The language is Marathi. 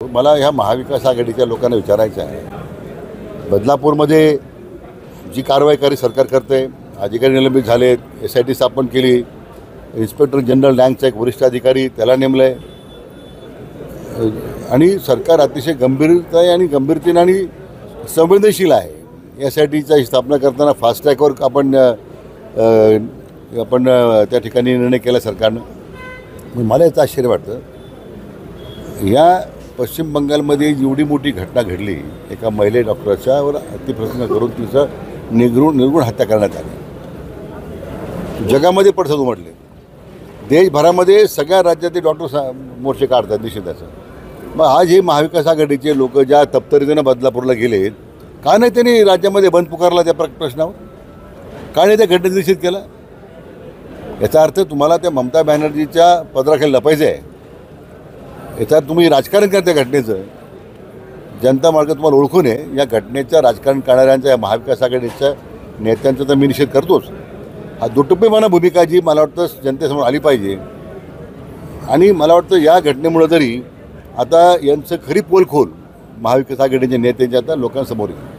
मला ह्या महाविकास आघाडीच्या लोकांना विचारायचं आहे, बदलापूरमध्ये जी कारवाई सरकार करते, अधिकारी निलंबित झालेत, SIT स्थापन केली, इन्स्पेक्टर जनरल रँकचा एक वरिष्ठ अधिकारी त्याला नेमलं आहे आणि सरकार अतिशय गंभीरता आहे आणि गंभीरतेने आणि संवेदनशील आहे। SITची स्थापना करताना फास्ट ट्रॅकवर आपण त्या ठिकाणी निर्णय केला सरकारनं। मला याचं आश्चर्य वाटतं, या पश्चिम बंगालमध्ये एवढी मोठी घटना घडली, एका महिला डॉक्टरच्यावर अतिप्रसंग करून तिचं निर्गुण हत्या करण्यात आली। जगामध्ये पडसाद उमटले, देशभरामध्ये सगळ्या राज्यातील डॉक्टर मोर्चे काढतात निषेधाचं। मग आज हे महाविकास आघाडीचे लोक ज्या तप्तरीनं बदलापूरला गेलेत, का नाही त्यांनी राज्यामध्ये बंद पुकारला त्या प्रश्नावर? का नाही त्या घटनेचा निषेध केला? याचा अर्थ तुम्हाला त्या ममता बॅनर्जीच्या पदराखाली लपायचं आहे, याचा तुम्ही राजकारण करता घटनेचं। जनता मार्ग तुम्हाला ओळखून आहे, या घटनेचं राजकारण करणाऱ्यांचा, या महाविकास आघाडीच्या नेत्यांचा तर मी निषेध करतोच। हा दुटप्पीपणा भूमिका जी मला वाटतं जनतेसमोर आली पाहिजे। आणि मला वाटतं या घटनेमुळे तरी आता यांचं खरी पोलखोल महाविकास आघाडीच्या नेत्यांच्या आता लोकांसमोर येईल।